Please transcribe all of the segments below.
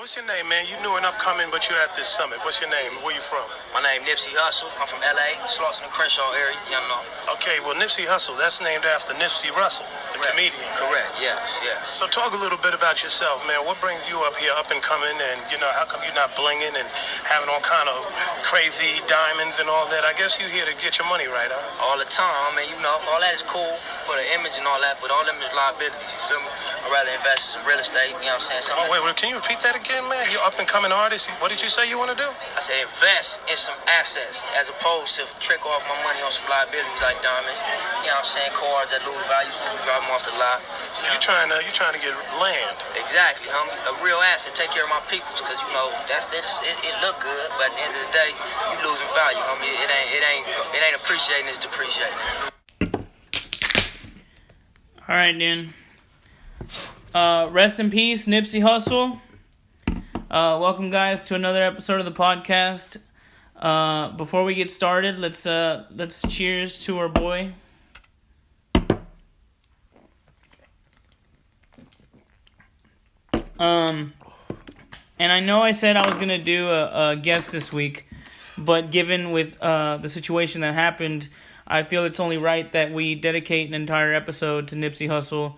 what's your name, man? You new and upcoming, but you're at this summit. What's your name? Where you from? My name Nipsey Hussle. I'm from L.A., Slauson and Crenshaw area, you know. Okay, well, Nipsey Hussle, that's named after Nipsey Hussle, the comedian. Correct, yes. So talk a little bit about yourself, man. What brings you up here, up and coming, and, how come you're not blinging and having all kind of crazy diamonds and all that? I guess you're here to get your money right, huh? All the time, all that is cool for the image and all that, but all them is liabilities, you feel me? I'd rather invest in some real estate, you know what I'm saying? Wait, can you repeat that again, man? You're up and coming artist. What did you say you want to do? I say invest in some assets as opposed to trick off my money on some liabilities like diamonds. You know what I'm saying? Cars that lose value, so you drive them off the lot. So you're trying to get land. Exactly, homie. A real asset. Take care of my peoples, because it look good, but at the end of the day, you losing value, homie. It ain't appreciating, it's depreciating. All right, dude. Rest in peace, Nipsey Hussle. Welcome, guys, to another episode of the podcast. Before we get started, let's cheers to our boy. And I know I said I was gonna do a guest this week, but given with the situation that happened, I feel it's only right that we dedicate an entire episode to Nipsey Hussle,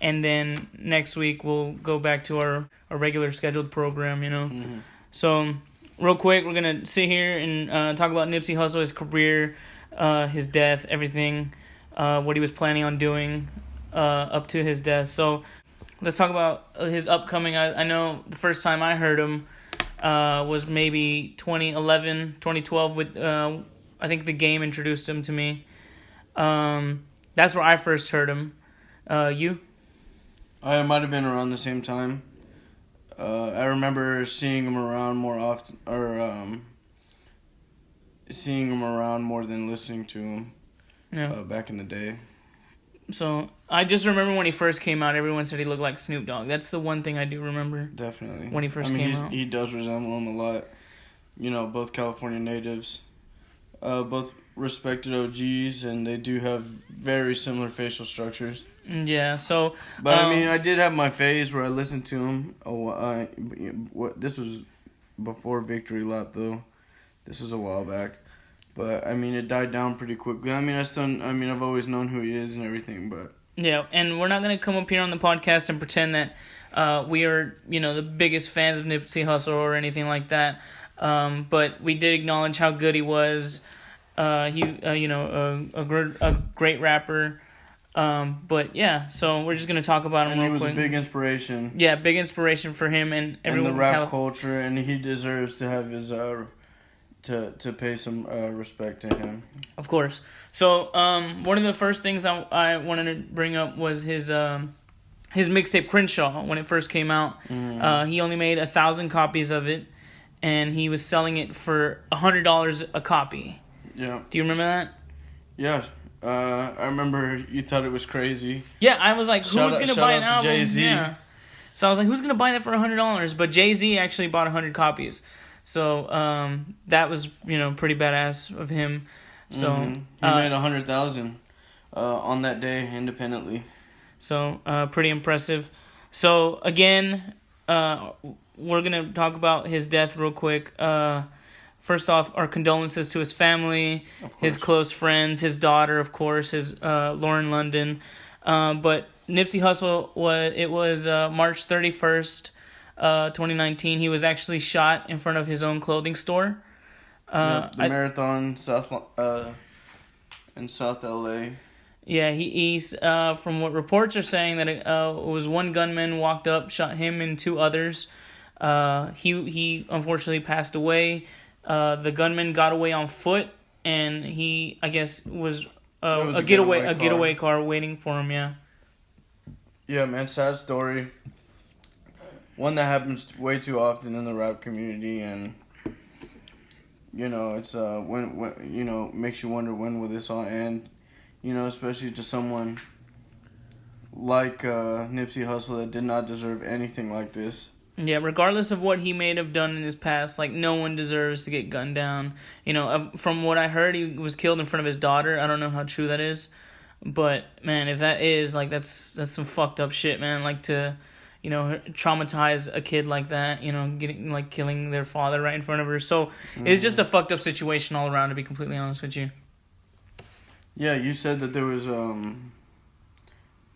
and then next week we'll go back to our regular scheduled program, Mm-hmm. So, real quick, we're going to sit here and talk about Nipsey Hussle, his career, his death, everything, what he was planning on doing up to his death. So, let's talk about his upcoming. I know the first time I heard him was maybe 2011, 2012 with... I think The Game introduced him to me. That's where I first heard him. You? I might have been around the same time. I remember seeing him around more often, or seeing him around more than listening to him. Yeah. Back in the day. So I just remember when he first came out, everyone said he looked like Snoop Dogg. That's the one thing I do remember. Definitely. When he first came out. He does resemble him a lot. Both California natives. Both respected OGs, and they do have very similar facial structures. Yeah, so... But, I did have my phase where I listened to him. This was before Victory Lap, though. This was a while back. But, it died down pretty quickly. I've always known who he is and everything, but... Yeah, and we're not going to come up here on the podcast and pretend that we are, the biggest fans of Nipsey Hussle or anything like that. But we did acknowledge how good he was. A great rapper. But yeah, so we're just gonna talk about him real quick. And he was a big inspiration. Yeah, big inspiration for him and everyone. And the rap culture, and he deserves to have his to pay some respect to him. Of course. So one of the first things I wanted to bring up was his mixtape Crenshaw when it first came out. Mm-hmm. He only made 1,000 copies of it, and he was selling it for $100 a copy. Yeah. Do you remember that? Yeah. I remember you thought it was crazy. Yeah, I was like, who's going to buy an album? Jay-Z. Yeah. So I was like, who's going to buy that for $100? But Jay-Z actually bought 100 copies. So that was, pretty badass of him. So He made 100,000 on that day independently. So pretty impressive. So again, we're going to talk about his death real quick. First off, our condolences to his family, his close friends, his daughter, of course, his Lauren London. But Nipsey Hussle was March 31st, 2019. He was actually shot in front of his own clothing store. Marathon in South LA. Yeah, he's from what reports are saying that it was one gunman walked up, shot him and two others. He unfortunately passed away. The gunman got away on foot, and he, I guess, was a getaway car waiting for him. Yeah. Yeah, man, sad story. One that happens way too often in the rap community, and it's when makes you wonder when will this all end. Especially to someone like Nipsey Hussle that did not deserve anything like this. Yeah, regardless of what he may have done in his past, no one deserves to get gunned down. From what I heard, he was killed in front of his daughter. I don't know how true that is. But, man, if that is, that's some fucked up shit, man. To traumatize a kid like that, killing their father right in front of her. So it's just a fucked up situation all around, to be completely honest with you. Yeah, you said that there was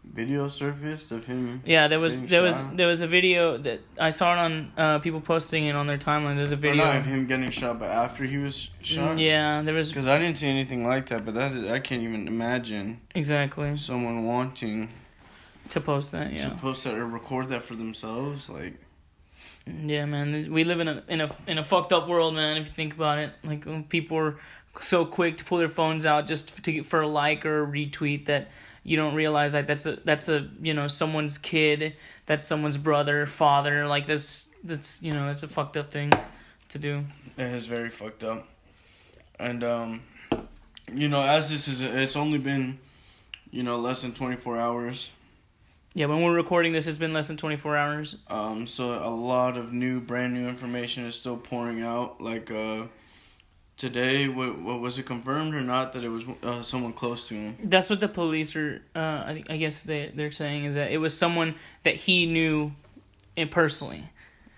video surfaced of him. Yeah, there was shot? a video that I saw it on people posting it on their timeline. There's a video not of him getting shot, but after he was shot. Yeah, there was, because I didn't see anything like that. But I can't even imagine exactly someone wanting to post that. Yeah, to post that or record that for themselves. Like, yeah, man, we live in a fucked up world, man. If you think about it, like when people are so quick to pull their phones out just to get for a like or a retweet, that you don't realize like that's a someone's kid, that's someone's brother, father. Like that's it's a fucked up thing to do. It is very fucked up. And as this is, it's only been less than 24 hours. Yeah, when we're recording this, it's been less than 24 hours. So a lot of brand new information is still pouring out. Like today, what was it confirmed or not that it was someone close to him? That's what the police are. I guess they're saying is that it was someone that he knew personally.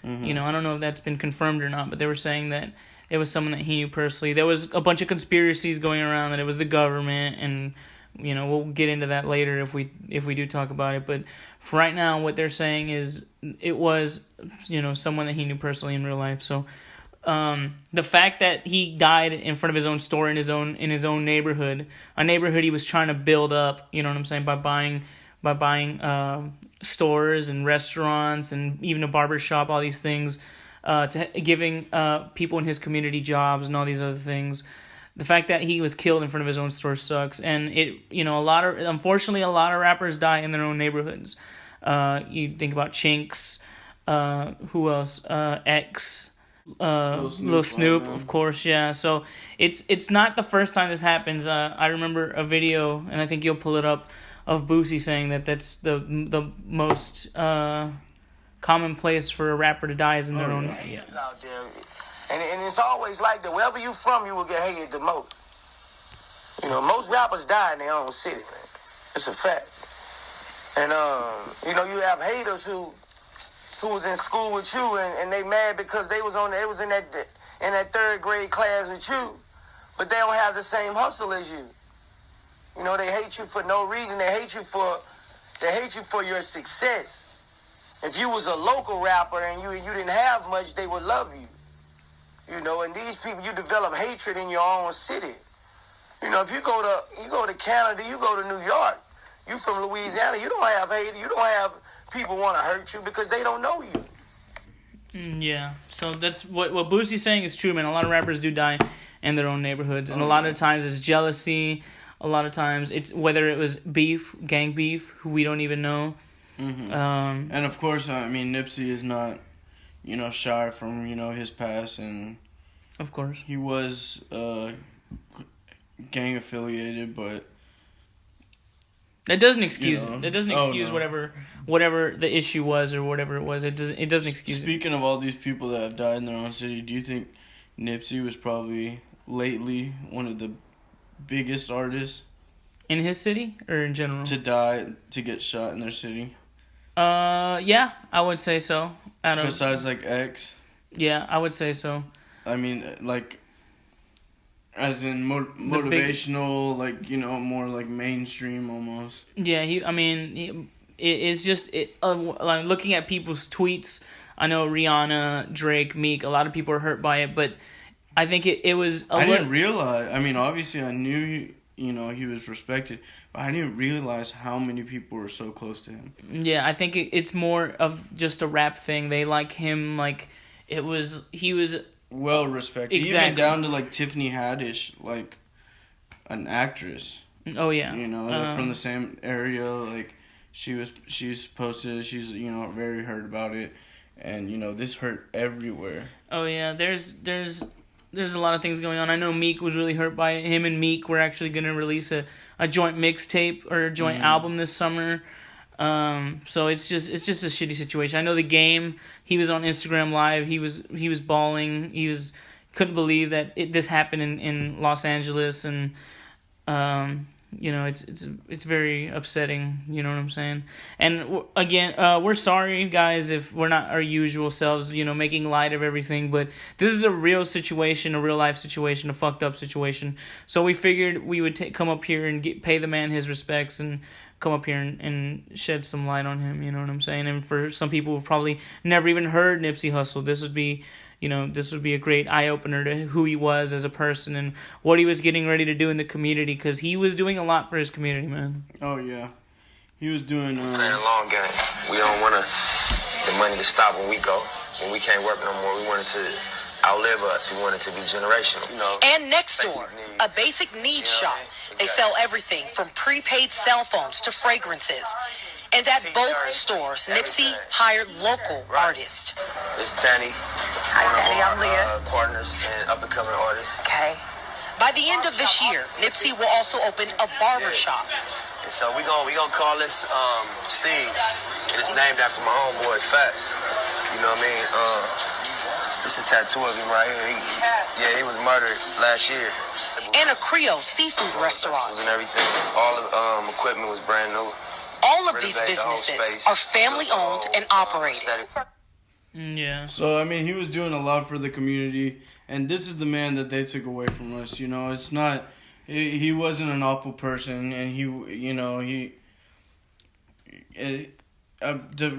Mm-hmm. I don't know if that's been confirmed or not, but they were saying that it was someone that he knew personally. There was a bunch of conspiracies going around that it was the government, and we'll get into that later if we do talk about it. But for right now, what they're saying is it was someone that he knew personally in real life. So the fact that he died in front of his own store in his own neighborhood, a neighborhood he was trying to build up, you know what I'm saying, by buying stores and restaurants and even a barber shop, all these things, to giving people in his community jobs and all these other things. The fact that he was killed in front of his own store sucks, and unfortunately a lot of rappers die in their own neighborhoods. You think about Chinks, who else? X, Lil Snoop, of course, yeah. So it's not the first time this happens. I remember a video, and I think you'll pull it up, of Boosie saying that that's the most common place for a rapper to die is in their own. Yeah. Out there. And it's always like that. Wherever you from, you will get hated the most. Most rappers die in their own city, man. It's a fact. And you have haters who was in school with you, and they mad because they was in that third grade class with you, but they don't have the same hustle as you. They hate you for no reason. They hate you for your success. If you was a local rapper and you didn't have much, they would love you. And these people, you develop hatred in your own city. If you go to Canada, you go to New York, you from Louisiana, you don't have hate, you don't have people want to hurt you because they don't know you. Yeah, so that's what Boosie's saying is true, man. A lot of rappers do die in their own neighborhoods, and a lot of times it's jealousy. A lot of times it's whether it was beef, gang beef, who we don't even know. Mm-hmm. And of course, Nipsey is not shy from his past, and of course he was gang affiliated, but that doesn't excuse it. That doesn't excuse whatever the issue was or whatever it was. It doesn't excuse it. Speaking of all these people that have died in their own city, do you think Nipsey was probably lately one of the biggest artists in his city or in general to get shot in their city? Yeah, I would say so. Besides like X? Yeah, I would say so. Like as in motivational, more like mainstream almost. Yeah, it's just like looking at people's tweets. I know Rihanna, Drake, Meek, a lot of people are hurt by it, but I think it was I didn't realize. Obviously I knew he was respected, but I didn't realize how many people were so close to him. Yeah, I think it's more of just a rap thing. They like him, he was well respected. Exactly. Even down to Tiffany Haddish, an actress. Oh yeah. From the same area, she's posted, she's very hurt about it, and this hurt everywhere. Oh yeah, there's a lot of things going on. I know Meek was really hurt by it. Him and Meek were actually going to release a joint mixtape or a joint album this summer. So it's just a shitty situation. I know The Game, he was on Instagram Live. He was bawling. Couldn't believe that this happened in Los Angeles, and you know, it's very upsetting. You know what I'm saying? And again, we're sorry, guys, if we're not our usual selves, you know, making light of everything. But this is a real situation, a real life situation, a fucked up situation. So we figured we would come up here and pay the man his respects and come up here and shed some light on him. You know what I'm saying? And for some people who've probably never even heard Nipsey Hussle, this would be a great eye-opener to who he was as a person and what he was getting ready to do in the community, because he was doing a lot for his community, man. Oh, yeah. He was doing... Playing a long game. We don't want the money to stop when we go. When we can't work no more, we want it to outlive us. We want it to be generational, you know. And next door, a basic needs shop. They sell everything from prepaid cell phones to fragrances. And at both stores, Nipsey hired local artists. It's Tanny. Hi, Tanny. I'm Leah. Partners and up-and-coming artists. Okay. By the end of this year, Nipsey will also open a barber shop. And so we gonna call this Steve's. And it's named after my homeboy, Fats. You know what I mean? It's a tattoo of him right here. He was murdered last year. And a Creole seafood restaurant. And everything. All the equipment was brand new. All of these businesses are family-owned and operated. Yeah. So, I mean, he was doing a lot for the community, and this is the man that they took away from us. You know, it's not... He wasn't an awful person, and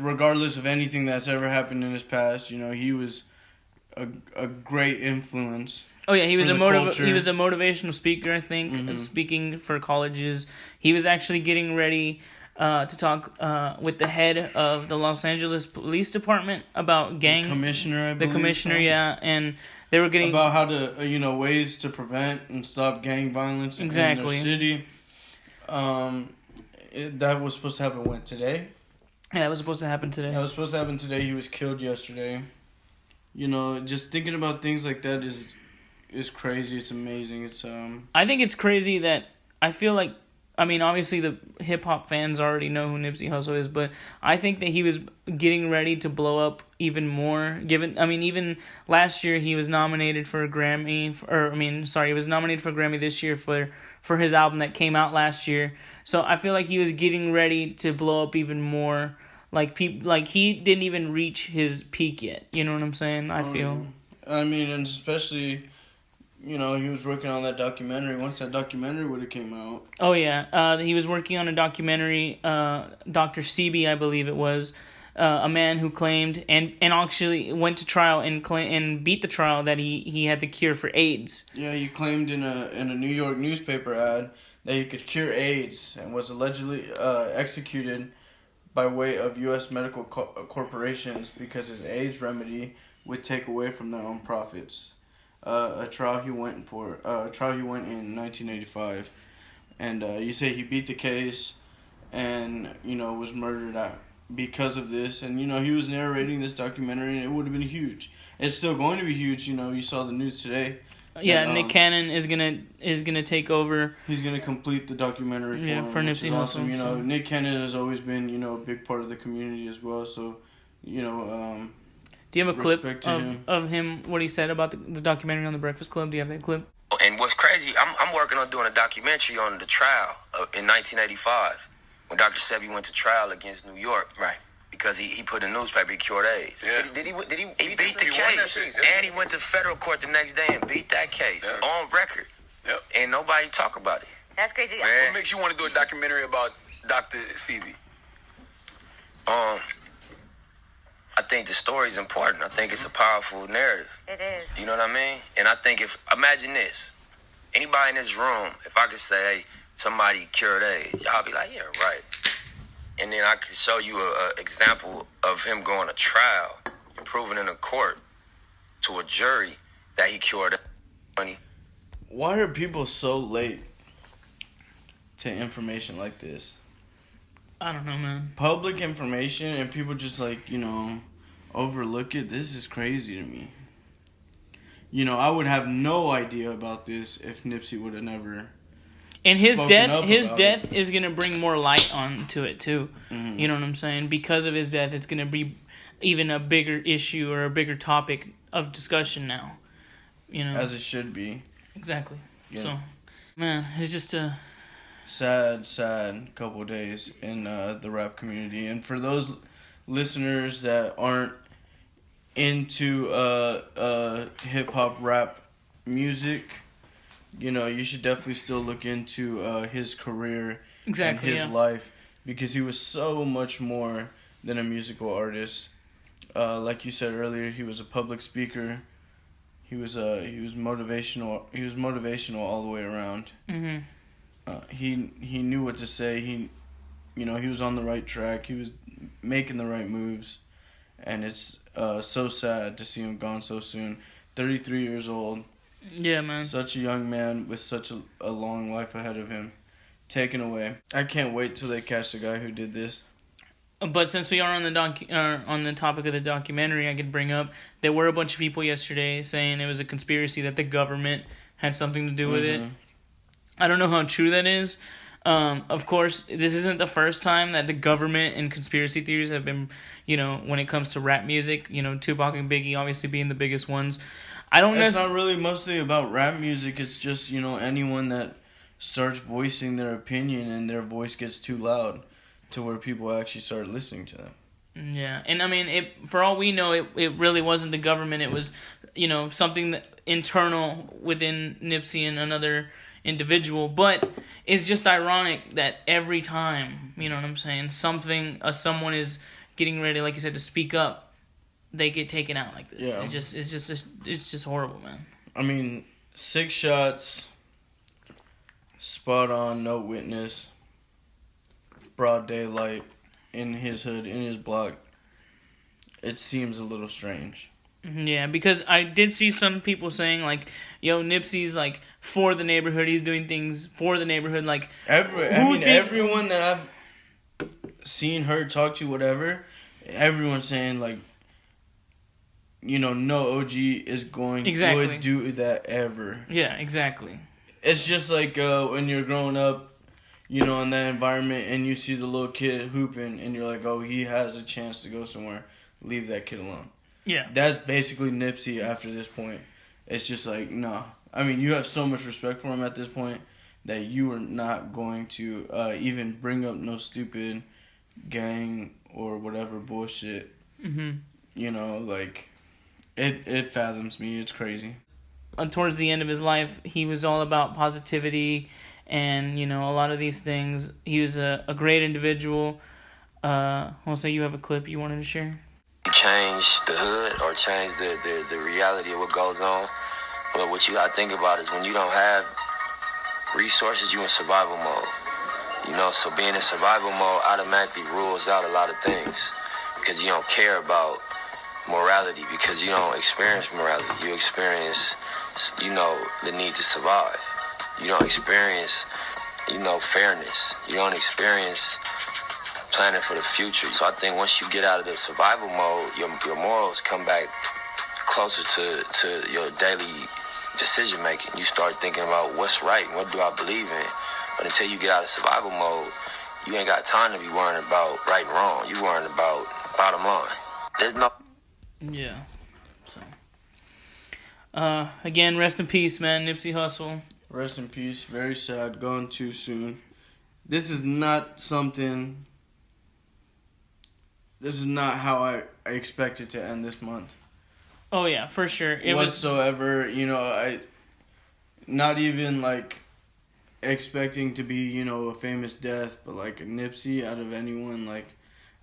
regardless of anything that's ever happened in his past, you know, he was a great influence. Oh yeah, he was a motivational speaker, I think, speaking for colleges. He was actually getting ready to talk with the head of the Los Angeles Police Department about gang... The commissioner, I believe. The commissioner, yeah, and they were getting... About how to, ways to prevent and stop gang violence in their city. That was supposed to happen, today? Yeah, that was supposed to happen today. That was supposed to happen today. He was killed yesterday. You know, just thinking about things like that is crazy. It's amazing. It's I think it's crazy that I feel like, I mean, obviously the hip hop fans already know who Nipsey Hussle is, but I think that he was getting ready to blow up even more. Even last year he was nominated for a Grammy, he was nominated for a Grammy this year for his album that came out last year. So I feel like he was getting ready to blow up even more. Like he didn't even reach his peak yet. You know what I'm saying? I feel. I mean, and especially, he was working on that documentary. Once that documentary would have came out. Oh yeah, he was working on a documentary. Dr. Sebi, I believe it was, a man who claimed and actually went to trial and beat the trial that he had the cure for AIDS. Yeah, he claimed in a New York newspaper ad that he could cure AIDS and was allegedly executed by way of U.S. medical corporations because his AIDS remedy would take away from their own profits. A trial he went in 1985, and you say he beat the case, and was murdered because of this, and he was narrating this documentary, and it would have been huge. It's still going to be huge. You saw the news today. Yeah, that, Nick Cannon is gonna take over. He's gonna complete the documentary for him, for Nipsey Hussle. Awesome. Nick Cannon has always been a big part of the community as well. So, do you have a clip of him, what he said about the documentary on the Breakfast Club? Do you have that clip? And what's crazy, I'm working on doing a documentary on the trial in 1985 when Dr. Sebi went to trial against New York. Right. Because he put in the newspaper he cured AIDS. Yeah. Did he beat the case. And he went to federal court the next day and beat that case on record. Yep. And nobody talk about it. That's crazy. Man. What makes you want to do a documentary about Dr. Sebi? I think the story is important. I think it's a powerful narrative. It is. You know what I mean? And I think imagine this. Anybody in this room, if I could say, hey, somebody cured AIDS, y'all be like, yeah, right. And then I could show you an example of him going to trial and proving in a court to a jury that he cured money. Why are people so late to information like this? I don't know, man. Public information and people just overlook it. This is crazy to me. I would have no idea about this if Nipsey would have never. And his death is gonna bring more light onto it too. Mm-hmm. You know what I'm saying? Because of his death, it's gonna be even a bigger issue or a bigger topic of discussion now. As it should be. Exactly. Yeah. So, man, it's just sad couple days in the rap community. And for those listeners that aren't into hip hop rap music, you know, you should definitely still look into his career and his life, because he was so much more than a musical artist. Like you said earlier, he was a public speaker. He was motivational. He was motivational all the way around. He knew what to say. He was on the right track. He was making the right moves, and it's so sad to see him gone so soon. 33 years old. Yeah, man. Such a young man with such a long life ahead of him. Taken away. I can't wait till they catch the guy who did this. But since we are on the topic of the documentary, I could bring up there were a bunch of people yesterday saying it was a conspiracy that the government had something to do with it. I don't know how true that is. Of course, this isn't the first time that the government and conspiracy theories have been, when it comes to rap music, Tupac and Biggie obviously being the biggest ones. It's not really mostly about rap music. It's just, anyone that starts voicing their opinion and their voice gets too loud to where people actually start listening to them. Yeah, and I mean, for all we know, it really wasn't the government. It was, something internal within Nipsey and another individual. But it's just ironic that every time, you know what I'm saying, someone is getting ready, like you said, to speak up, they get taken out like this. Yeah. It's just horrible, man. I mean, 6 shots, spot on, no witness, broad daylight, in his hood, in his block. It seems a little strange. Yeah, because I did see some people saying, like, yo, Nipsey's, like, for the neighborhood. He's doing things for the neighborhood. Like, everyone that I've seen, heard, talked to, whatever, everyone's saying, like, no OG is going to do that ever. Yeah, exactly. It's just like when you're growing up, in that environment, and you see the little kid hooping, and you're like, oh, he has a chance to go somewhere. Leave that kid alone. Yeah. That's basically Nipsey after this point. It's just like, no. I mean, you have so much respect for him at this point that you are not going to even bring up no stupid gang or whatever bullshit. Like, it fathoms me. It's crazy. Towards the end of his life, he was all about positivity and, a lot of these things. He was a great individual. Also, you have a clip you wanted to share? Change the hood or change the reality of what goes on. But what you gotta think about is when you don't have resources, you in survival mode. So being in survival mode automatically rules out a lot of things because you don't care about morality, because you don't experience morality. You experience, the need to survive. You don't experience, fairness. You don't experience planning for the future. So I think once you get out of the survival mode, your morals come back closer to your daily decision making. You start thinking about what's right, what do I believe in. But until you get out of survival mode, you ain't got time to be worrying about right and wrong. You worrying about bottom line. There's no... Yeah. So, again, rest in peace, man, Nipsey Hussle. Rest in peace. Very sad. Gone too soon. This is not how I expect it to end this month. Oh, yeah, for sure. Whatsoever. I not even, like, expecting to be, a famous death, but, like, a Nipsey out of anyone, like,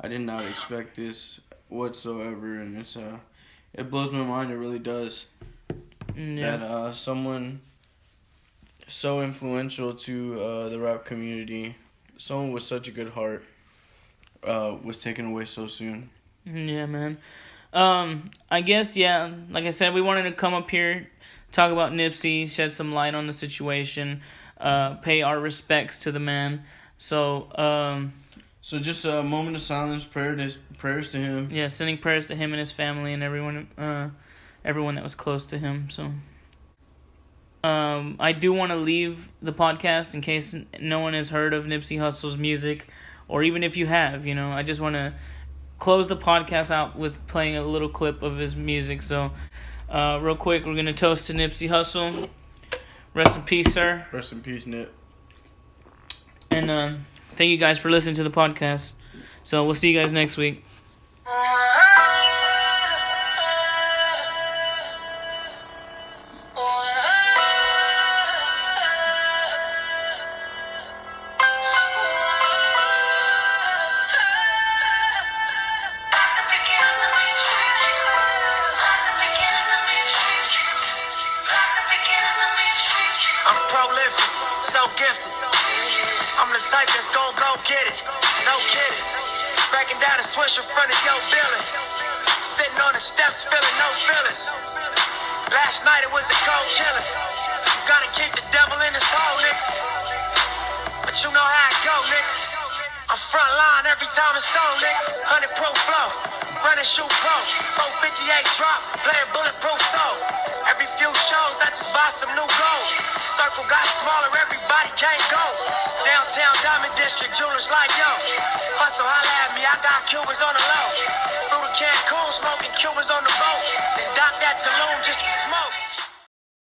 I did not expect this whatsoever, and it blows my mind. It really does. Yeah. That someone so influential to the rap community, someone with such a good heart, was taken away so soon. Yeah, man. I guess, yeah, like I said, we wanted to come up here, talk about Nipsey, shed some light on the situation, pay our respects to the man. So just a moment of silence, prayers to him. Yeah, sending prayers to him and his family and everyone that was close to him. So, I do want to leave the podcast in case no one has heard of Nipsey Hussle's music, or even if you have, I just want to close the podcast out with playing a little clip of his music. So, real quick, we're going to toast to Nipsey Hussle. Rest in peace, sir. Rest in peace, Nip. And thank you guys for listening to the podcast. So we'll see you guys next week. I'm prolific, so gifted. I'm the type that's gon' go get it. No kidding. Breaking down a switch in front of your building. Sitting on the steps, feeling no feelings. Last night it was a cold killing. You gotta keep the devil in his hole, nigga. But you know how it go, nigga. I'm front line every time it's on, nigga. 100 pro flow, running shoot pro. 458 drop, playing bulletproof soul. Every few shows, I just buy some new gold. Circle got smaller, everybody can't go. Downtown Diamond District, jewelers like yo. Hustle, holla at me, I got Cubans on the low. Through the Cancun, smoking Cubans on the boat. Then dock that to